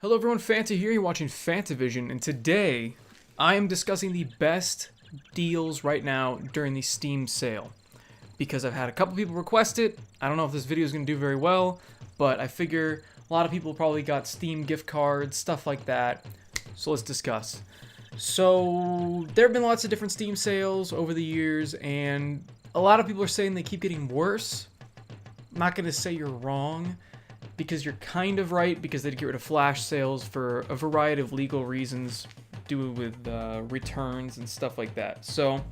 Hello everyone, Fanta here, you're watching FANTAVISION, and today I am discussing the best deals right now during the Steam sale. Because I've had a couple people request it. I don't know if this video is going to do very well, but I figure a lot of people probably got Steam gift cards, stuff like that, so let's discuss. So, there have been lots of different Steam sales over the years, and a lot of people are saying they keep getting worse. I'm not going to say you're wrong, because you're kind of right, because they'd get rid of flash sales for a variety of legal reasons, due with returns and stuff like that. So,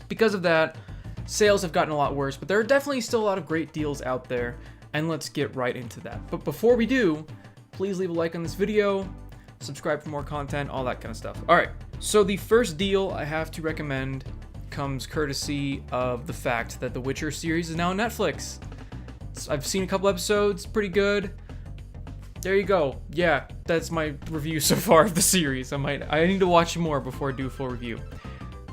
because of that, sales have gotten a lot worse, but there are definitely still a lot of great deals out there, and let's get right into that. But before we do, please leave a like on this video, subscribe for more content, all that kind of stuff. Alright, so the first deal I have to recommend comes courtesy of the fact that the Witcher series is now on Netflix. I've seen a couple episodes, pretty good. There you go. Yeah, that's my review so far of the series. I need to watch more before I do a full review.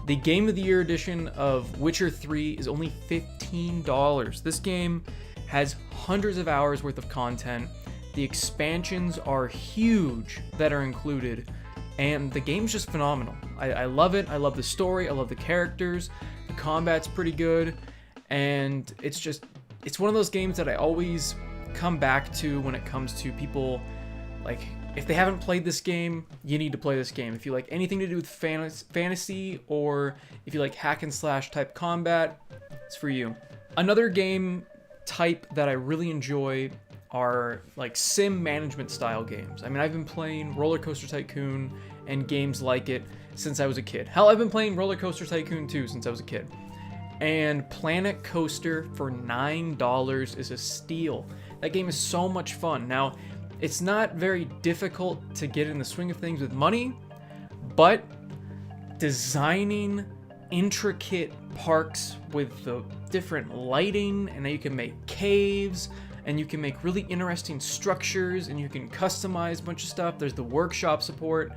The Game of the Year edition of Witcher 3 is only $15. This game has hundreds of hours worth of content. The expansions are huge that are included, and the game's just phenomenal. I love it. I love the story. I love the characters. The combat's pretty good, and it's one of those games that I always come back to when it comes to people, like, if they haven't played this game, you need to play this game. If you like anything to do with fantasy, or if you like hack and slash type combat, it's for you. Another game type that I really enjoy are like sim management style games. I mean, I've been playing Roller Coaster Tycoon and games like it since I was a kid. Hell, I've been playing Roller Coaster Tycoon 2 since I was a kid. And Planet Coaster for $9 is a steal. That game is so much fun. Now, it's not very difficult to get in the swing of things with money, but designing intricate parks with the different lighting, and then you can make caves, and you can make really interesting structures, and you can customize a bunch of stuff. There's the workshop support.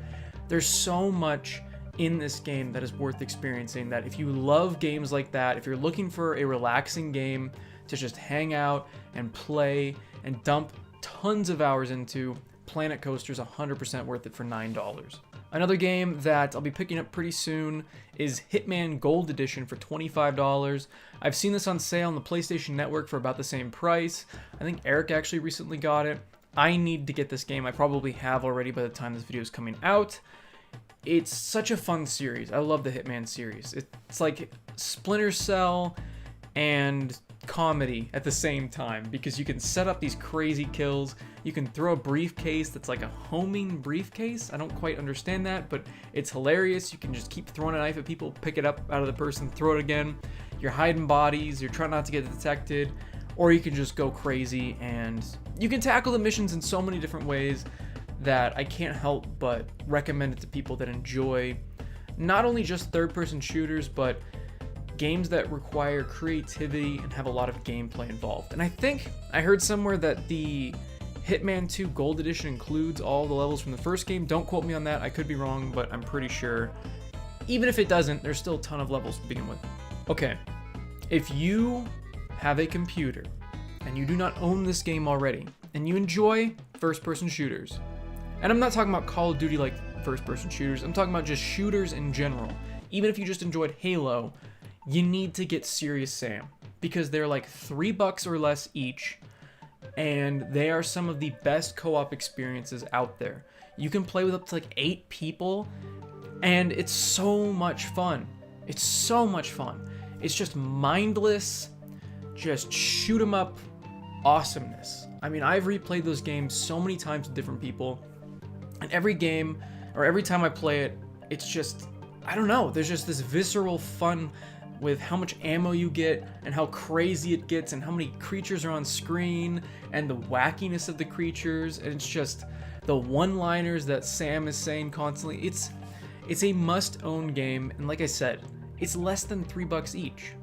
There's so much in this game that is worth experiencing, that if you love games like that, if you're looking for a relaxing game to just hang out and play and dump tons of hours into, Planet Coaster is 100% worth it for $9. Another game that I'll be picking up pretty soon is Hitman Gold Edition for $25. I've seen this on sale on the PlayStation Network for about the same price. I think Eric actually recently got it. I need to get this game. I probably have already by the time this video is coming out. It's such a fun series. I love the Hitman series. It's like Splinter Cell and comedy at the same time, because you can set up these crazy kills. You can throw a briefcase that's like a homing briefcase. I don't quite understand that, but it's hilarious. You can just keep throwing a knife at people, pick it up out of the person, throw it again. You're hiding bodies. You're trying not to get detected. Or you can just go crazy, and you can tackle the missions in so many different ways that I can't help but recommend it to people that enjoy not only just third-person shooters, but games that require creativity and have a lot of gameplay involved. And I think I heard somewhere that the Hitman 2 Gold Edition includes all the levels from the first game. Don't quote me on that, I could be wrong, but I'm pretty sure. Even if it doesn't, there's still a ton of levels to begin with. Okay, if you have a computer and you do not own this game already, and you enjoy first-person shooters, and I'm not talking about Call of Duty like first-person shooters, I'm talking about just shooters in general. Even if you just enjoyed Halo, you need to get Serious Sam, because they're like $3 or less each, and they are some of the best co-op experiences out there. You can play with up to like 8 people, and it's so much fun. It's so much fun. It's just mindless, just shoot 'em up awesomeness. I mean, I've replayed those games so many times with different people, and every game, or every time I play it, it's just, I don't know, there's just this visceral fun with how much ammo you get, and how crazy it gets, and how many creatures are on screen, and the wackiness of the creatures, and it's just the one-liners that Sam is saying constantly. It's a must-own game, and like I said, it's less than $3 each.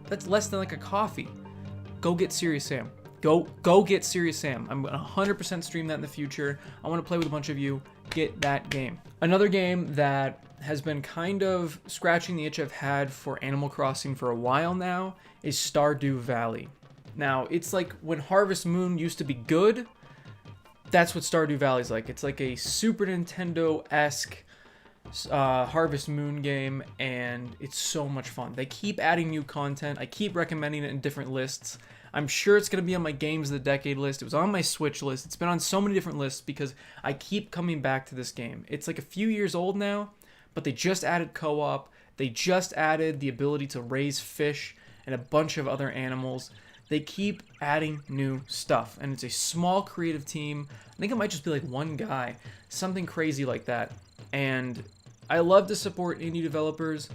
That's less than like a coffee. Go get Serious Sam. Go get Serious Sam. I'm gonna 100% stream that in the future. I want to play with a bunch of you. Get that game. Another game that has been kind of scratching the itch I've had for Animal Crossing for a while now is Stardew Valley. Now, it's like when Harvest Moon used to be good, that's what Stardew Valley's like. It's like a Super Nintendo-esque Harvest Moon game, and it's so much fun. They keep adding new content. I keep recommending it in different lists. I'm sure it's going to be on my Games of the Decade list. It was on my Switch list. It's been on so many different lists because I keep coming back to this game. It's like a few years old now, but they just added co-op. They just added the ability to raise fish and a bunch of other animals. They keep adding new stuff, and it's a small creative team. I think it might just be like one guy, something crazy like that. And I love to support indie developers,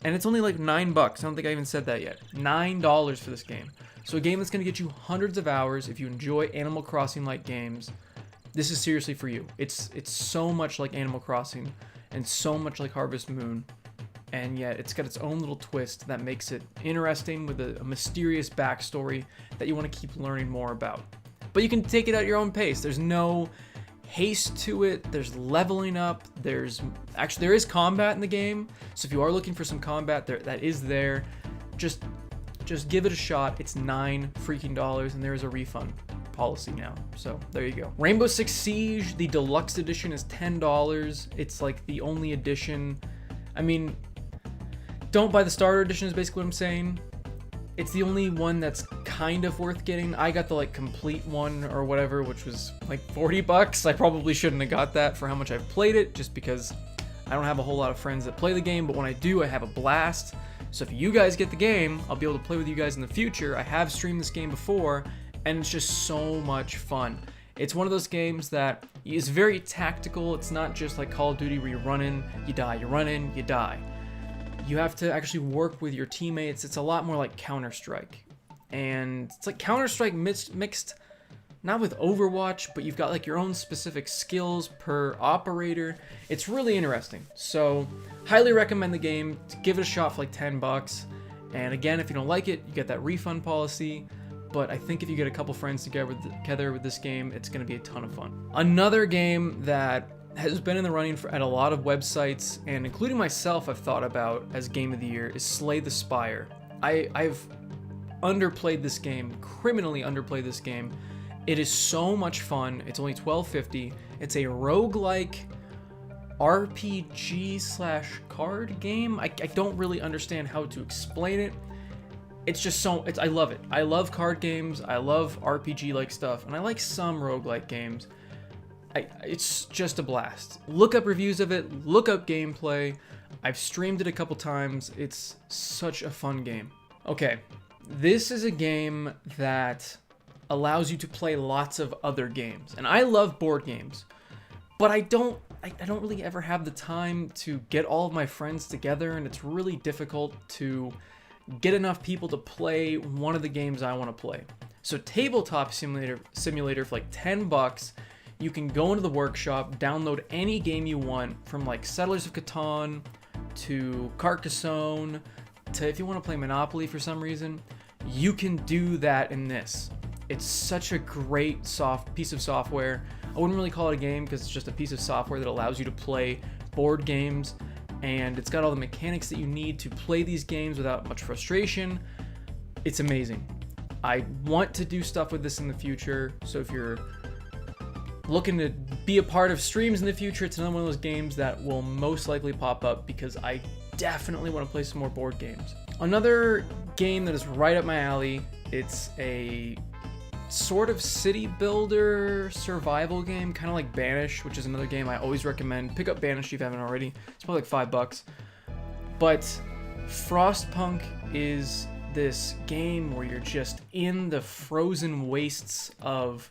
and it's only like $9. I don't think I even said that yet. $9 for this game. So a game that's going to get you hundreds of hours if you enjoy Animal Crossing-like games. This is seriously for you. It's so much like Animal Crossing and so much like Harvest Moon, and yet it's got its own little twist that makes it interesting with a mysterious backstory that you want to keep learning more about. But you can take it at your own pace. There's no haste to it. There's leveling up. There is combat in the game. So if you are looking for some combat, that is there. Just give it a shot. It's $9 freaking, and there is a refund policy now. So there you go. Rainbow Six Siege, the deluxe edition, is $10. It's like the only edition. I mean, don't buy the starter edition is basically what I'm saying. It's the only one that's kind of worth getting. I got the like complete one or whatever, which was like $40. I probably shouldn't have got that for how much I've played it, just because I don't have a whole lot of friends that play the game, but when I do, I have a blast. So if you guys get the game, I'll be able to play with you guys in the future. I have streamed this game before, and it's just so much fun. It's one of those games that is very tactical. It's not just like Call of Duty where you run in, you die, you run in, you die. You have to actually work with your teammates. It's a lot more like Counter-Strike. And it's like Counter-Strike mixed not with Overwatch, but you've got like your own specific skills per operator. It's really interesting. So highly recommend the game. Give it a shot for like $10. And again, if you don't like it, you get that refund policy. But I think if you get a couple friends together with this game, it's going to be a ton of fun. Another game that has been in the running at a lot of websites, and including myself, I've thought about as Game of the Year, is Slay the Spire. I've underplayed this game, criminally underplayed this game. It is so much fun. It's only $12.50. It's a roguelike RPG/card game. I don't really understand how to explain it. It's just I love it. I love card games. I love RPG-like stuff, and I like some roguelike games. It's just a blast. Look up reviews of it. Look up gameplay. I've streamed it a couple times. It's such a fun game. Okay, this is a game that allows you to play lots of other games, and I love board games, but I don't really ever have the time to get all of my friends together, and it's really difficult to get enough people to play one of the games I want to play. So Tabletop Simulator for like $10. You can go into the workshop, download any game you want, from like Settlers of Catan to Carcassonne to, if you want to play Monopoly for some reason, you can do that in this. It's such a great piece of software. I wouldn't really call it a game because it's just a piece of software that allows you to play board games, and it's got all the mechanics that you need to play these games without much frustration. It's amazing. I want to do stuff with this in the future, so if you're looking to be a part of streams in the future, it's another one of those games that will most likely pop up because I definitely want to play some more board games. Another game that is right up my alley, it's a sort of city builder survival game, kind of like Banish, which is another game I always recommend. Pick up Banish if you haven't already. It's probably like $5. But Frostpunk is this game where you're just in the frozen wastes of,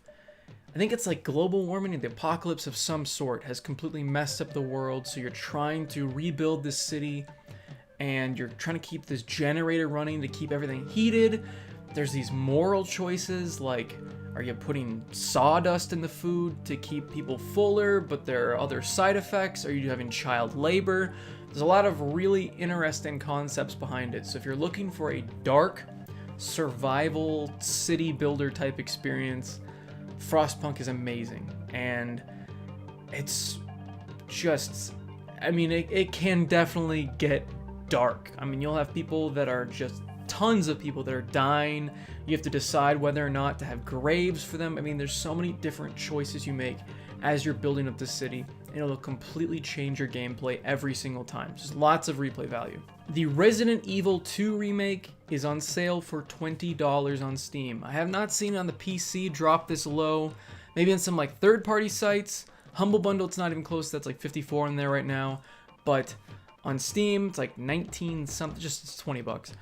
I think it's like global warming, and the apocalypse of some sort has completely messed up the world. So you're trying to rebuild this city, and you're trying to keep this generator running to keep everything heated. There's these moral choices, like, are you putting sawdust in the food to keep people fuller, but there are other side effects? Are you having child labor? There's a lot of really interesting concepts behind it. So if you're looking for a dark survival city builder type experience, Frostpunk is amazing. And it's just, I mean, it can definitely get dark. I mean, you'll have people that are just tons of people that are dying. You have to decide whether or not to have graves for them. I mean, there's so many different choices you make as you're building up the city, and it'll completely change your gameplay every single time. Just lots of replay value. The Resident Evil 2 remake is on sale for $20 on Steam. I have not seen it on the PC drop this low. Maybe on some like third-party sites. Humble Bundle, it's not even close. That's like 54 in there right now. But on Steam, it's like 19 something, just it's 20 bucks.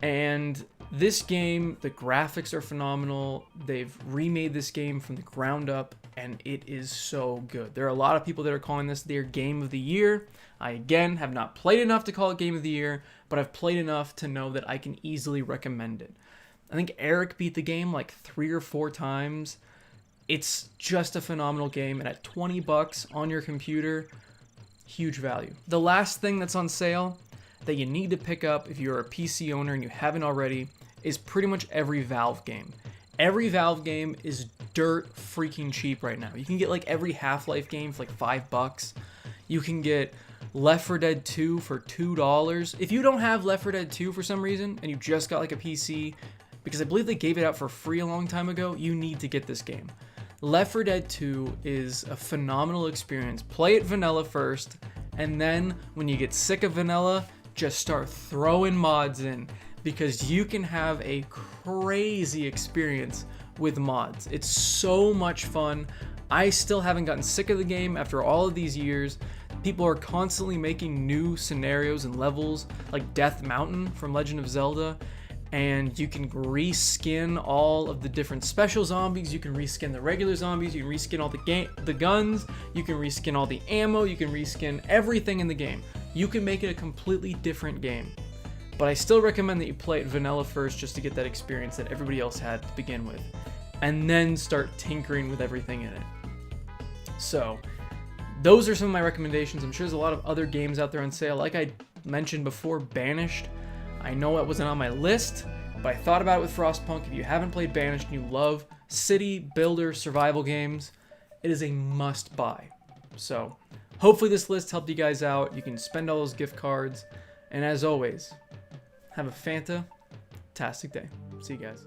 And this game, the graphics are phenomenal. They've remade this game from the ground up, and it is so good. There are a lot of people that are calling this their game of the year. I, again, have not played enough to call it game of the year, but I've played enough to know that I can easily recommend it. I think Eric beat the game like 3 or 4 times. It's just a phenomenal game, and at 20 bucks on your computer, huge value. The last thing that's on sale that you need to pick up if you're a PC owner and you haven't already is pretty much every Valve game. Every Valve game is dirt freaking cheap right now. You can get like every Half-Life game for like $5. You can get Left 4 Dead 2 for $2. If you don't have Left 4 Dead 2 for some reason and you just got like a PC, because I believe they gave it out for free a long time ago, you need to get this game. Left 4 Dead 2 is a phenomenal experience. Play it vanilla first, and then when you get sick of vanilla, just start throwing mods in, because you can have a crazy experience with mods. It's so much fun. I still haven't gotten sick of the game after all of these years. People are constantly making new scenarios and levels, like Death Mountain from Legend of Zelda, and you can reskin all of the different special zombies. You can reskin the regular zombies. You can reskin all the guns. You can reskin all the ammo. You can reskin everything in the game. You can make it a completely different game. But I still recommend that you play it vanilla first, just to get that experience that everybody else had to begin with, and then start tinkering with everything in it. So those are some of my recommendations. I'm sure there's a lot of other games out there on sale. Like I mentioned before, Banished. I know it wasn't on my list, but I thought about it with Frostpunk. If you haven't played Banished and you love city builder survival games, it is a must buy. So hopefully this list helped you guys out. You can spend all those gift cards. And as always, have a fantastic day. See you guys.